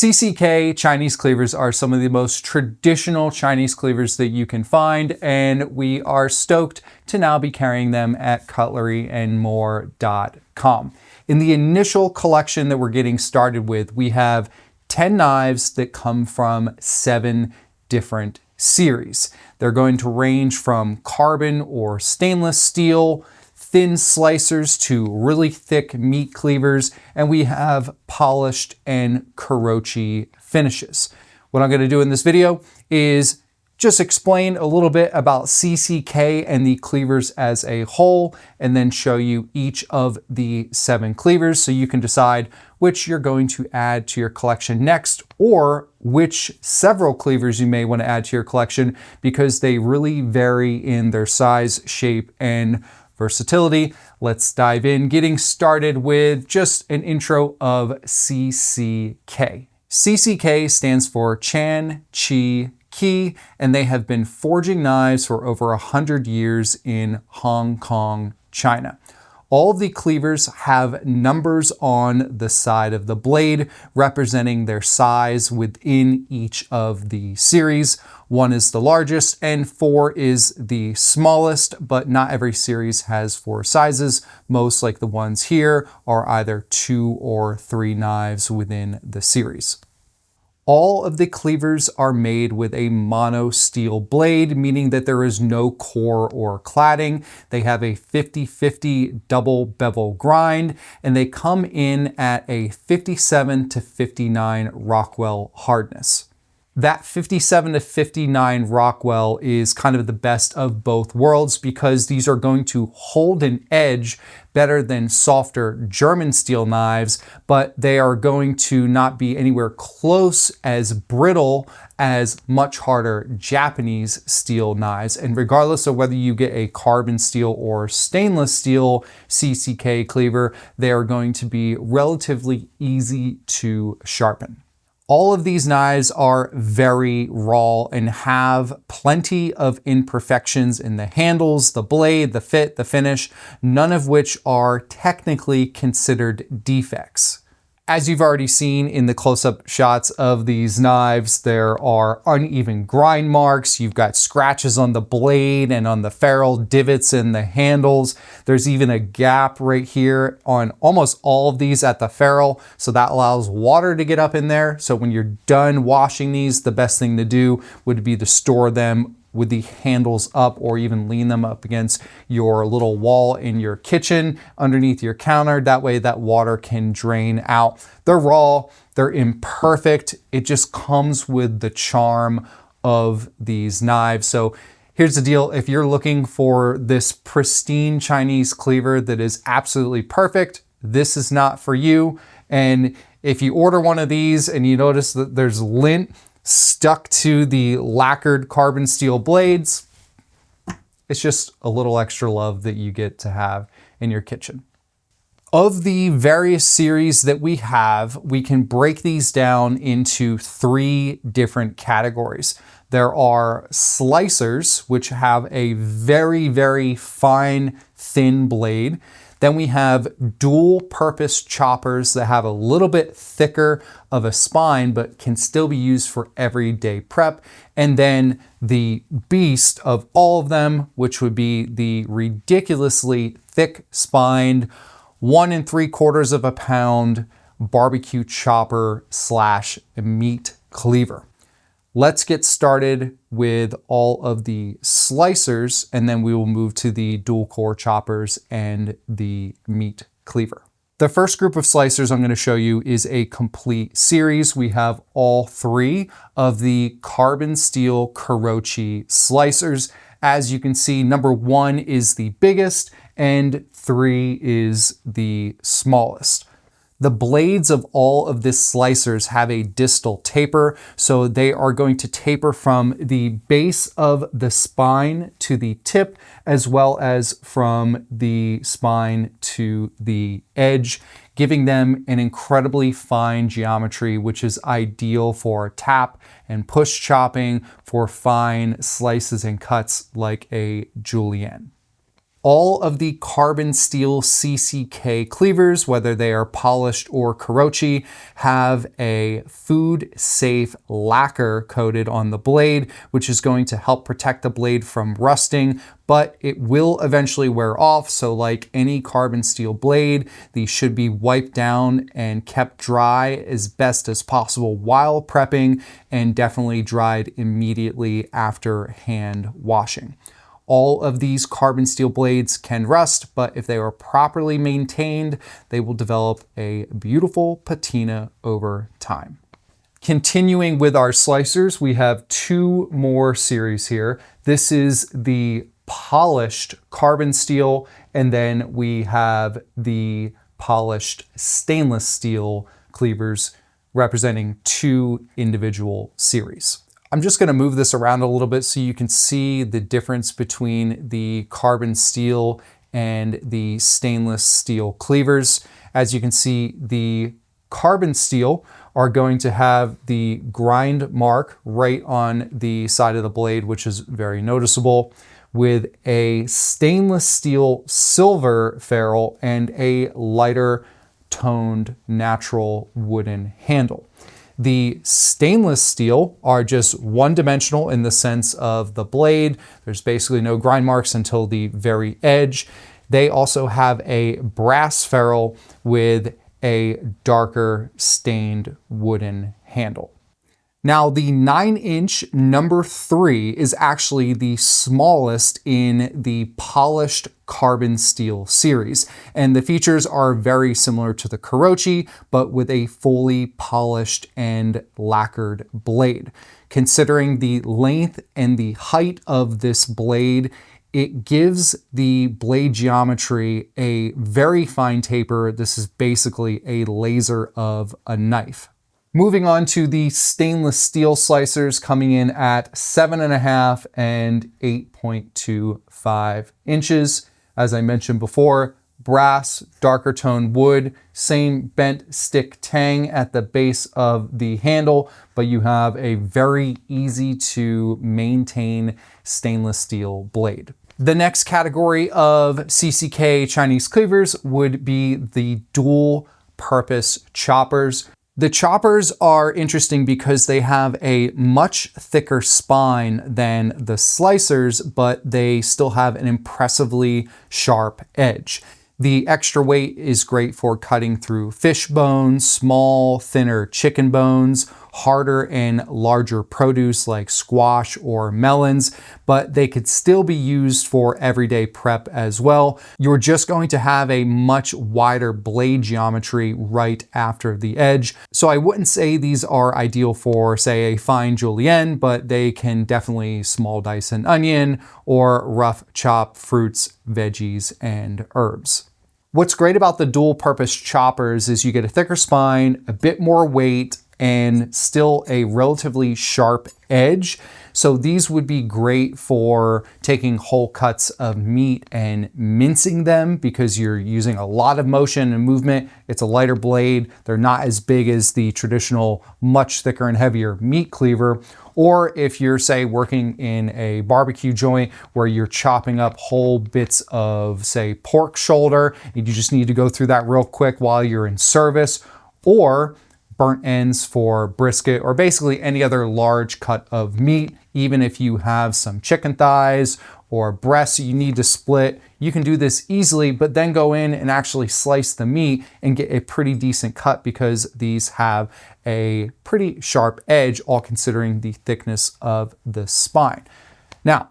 CCK Chinese cleavers are some of the most traditional Chinese cleavers that you can find, and we are stoked to now be carrying them at cutleryandmore.com. In the initial collection that we're getting started with, we have 10 knives that come from 7 different series. They're going to range from carbon or stainless steel, thin slicers to really thick meat cleavers, and we have polished and karochi finishes. What I'm going to do in this video is just explain a little bit about CCK and the cleavers as a whole, and then show you each of the 7 cleavers so you can decide which you're going to add to your collection next, or which several cleavers you may want to add to your collection because they really vary in their size, shape, and versatility. Let's dive in, getting started with just an intro of CCK. CCK stands for Chi Kee, and they have been forging knives for over 100 years in Hong Kong, China. All of the cleavers have numbers on the side of the blade representing their size within each of the series. 1 is the largest and 4 is the smallest, but not every series has 4 sizes. Most, like the ones here, are either 2 or 3 knives within the series. All of the cleavers are made with a mono steel blade, meaning that there is no core or cladding. They have a 50-50 double bevel grind, and they come in at a 57 to 59 Rockwell hardness. That 57 to 59 Rockwell is kind of the best of both worlds because these are going to hold an edge better than softer German steel knives, but they are going to not be anywhere close as brittle as much harder Japanese steel knives. And regardless of whether you get a carbon steel or stainless steel CCK cleaver, they are going to be relatively easy to sharpen. All of these knives are very raw and have plenty of imperfections in the handles, the blade, the fit, the finish, none of which are technically considered defects. As you've already seen in the close-up shots of these knives, there are uneven grind marks, you've got scratches on the blade and on the ferrule, divots in the handles. There's even a gap right here on almost all of these at the ferrule, so that allows water to get up in there. So when you're done washing these, the best thing to do would be to store them with the handles up, or even lean them up against your little wall in your kitchen underneath your counter. That way that water can drain out. They're raw, they're imperfect. It just comes with the charm of these knives. So here's the deal. If you're looking for this pristine Chinese cleaver that is absolutely perfect, this is not for you. And if you order one of these and you notice that there's lint stuck to the lacquered carbon steel blades, it's just a little extra love that you get to have in your kitchen. Of the various series that we have, we can break these down into 3 different categories. There are slicers, which have a very, very fine, thin blade. Then we have dual purpose choppers that have a little bit thicker of a spine, but can still be used for everyday prep. And then the beast of all of them, which would be the ridiculously thick spined 1 3/4 pound barbecue chopper / meat cleaver. Let's get started with all of the slicers, and then we will move to the dual core choppers and the meat cleaver. The first group of slicers I'm going to show you is a complete series. We have all 3 of the carbon steel karochi slicers. As you can see, number 1 is the biggest and 3 is the smallest. The blades of all of these slicers have a distal taper, so they are going to taper from the base of the spine to the tip, as well as from the spine to the edge, giving them an incredibly fine geometry, which is ideal for tap and push chopping for fine slices and cuts like a julienne. All of the carbon steel CCK cleavers, whether they are polished or karochi, have a food-safe lacquer coated on the blade, which is going to help protect the blade from rusting, but it will eventually wear off. So like any carbon steel blade, these should be wiped down and kept dry as best as possible while prepping, and definitely dried immediately after hand washing. All of these carbon steel blades can rust, but if they are properly maintained, they will develop a beautiful patina over time. Continuing with our slicers, we have two more series here. This is the polished carbon steel, and then we have the polished stainless steel cleavers representing two individual series. I'm just going to move this around a little bit so you can see the difference between the carbon steel and the stainless steel cleavers. As you can see, the carbon steel are going to have the grind mark right on the side of the blade, which is very noticeable, with a stainless steel silver ferrule and a lighter toned natural wooden handle. The stainless steel are just one-dimensional in the sense of the blade. There's basically no grind marks until the very edge. They also have a brass ferrule with a darker stained wooden handle. Now, the 9-inch number 3 is actually the smallest in the polished carbon steel series, and the features are very similar to the karochi, but with a fully polished and lacquered blade. Considering the length and the height of this blade, it gives the blade geometry a very fine taper. This is basically a laser of a knife. Moving on to the stainless steel slicers, coming in at 7.5 and 8.25 inches. As I mentioned before, brass, darker tone wood, same bent stick tang at the base of the handle, but you have a very easy to maintain stainless steel blade. The next category of CCK Chinese cleavers would be the dual purpose choppers. The choppers are interesting because they have a much thicker spine than the slicers, but they still have an impressively sharp edge. The extra weight is great for cutting through fish bones, small, thinner chicken bones, harder and larger produce like squash or melons, but they could still be used for everyday prep as well. You're just going to have a much wider blade geometry right after the edge. So I wouldn't say these are ideal for, say, a fine julienne, but they can definitely small dice an onion or rough chop fruits, veggies, and herbs. What's great about the dual purpose choppers is you get a thicker spine, a bit more weight, and still a relatively sharp edge. So these would be great for taking whole cuts of meat and mincing them because you're using a lot of motion and movement. It's a lighter blade. They're not as big as the traditional, much thicker and heavier meat cleaver. Or if you're, say, working in a barbecue joint where you're chopping up whole bits of, say, pork shoulder, and you just need to go through that real quick while you're in service, or burnt ends for brisket, or basically any other large cut of meat. Even if you have some chicken thighs or breasts you need to split, you can do this easily, but then go in and actually slice the meat and get a pretty decent cut because these have a pretty sharp edge, all considering the thickness of the spine. Now,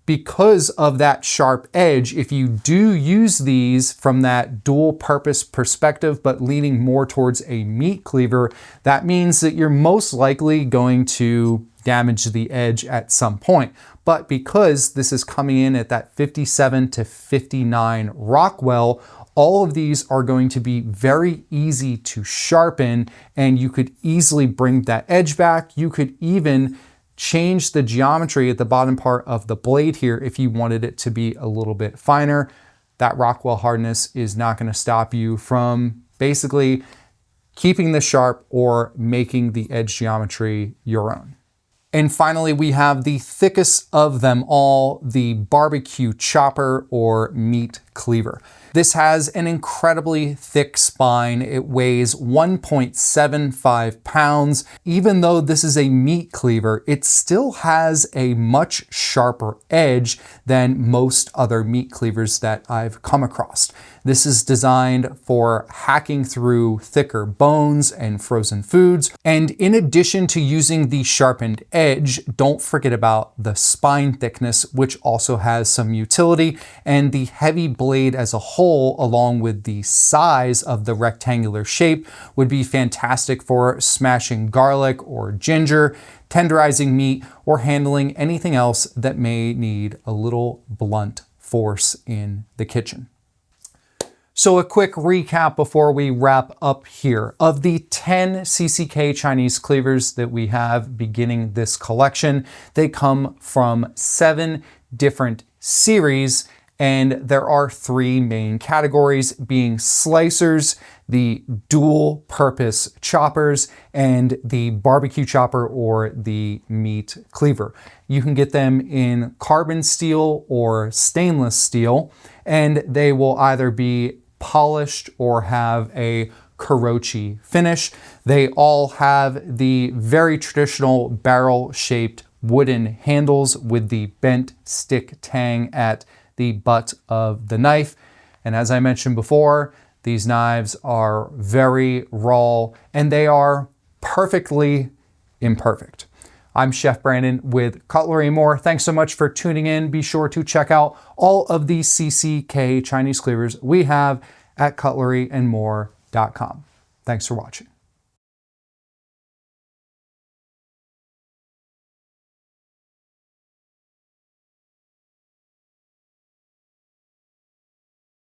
because of that sharp edge, if you do use these from that dual purpose perspective, but leaning more towards a meat cleaver, that means that you're most likely going to damage the edge at some point. But because this is coming in at that 57 to 59 Rockwell, all of these are going to be very easy to sharpen, and you could easily bring that edge back. You could even change the geometry at the bottom part of the blade here if you wanted it to be a little bit finer. That Rockwell hardness is not going to stop you from basically keeping this sharp or making the edge geometry your own. And finally, we have the thickest of them all, the barbecue chopper or meat cleaver. This has an incredibly thick spine. It weighs 1.75 pounds. Even though this is a meat cleaver, it still has a much sharper edge than most other meat cleavers that I've come across. This is designed for hacking through thicker bones and frozen foods. And in addition to using the sharpened edge, don't forget about the spine thickness, which also has some utility, and the heavy blade as a whole, along with the size of the rectangular shape, would be fantastic for smashing garlic or ginger, tenderizing meat, or handling anything else that may need a little blunt force in the kitchen. So a quick recap before we wrap up here. Of the 10 CCK Chinese cleavers that we have beginning this collection, they come from 7 different series, and there are 3 main categories, being slicers, the dual purpose choppers, and the barbecue chopper or the meat cleaver. You can get them in carbon steel or stainless steel, and they will either be polished or have a Karochi finish. They all have the very traditional barrel-shaped wooden handles with the bent stick tang at the butt of the knife. And as I mentioned before, these knives are very raw and they are perfectly imperfect. I'm Chef Brandon with Cutlery and More. Thanks so much for tuning in. Be sure to check out all of the CCK Chinese cleavers we have at cutleryandmore.com. Thanks for watching.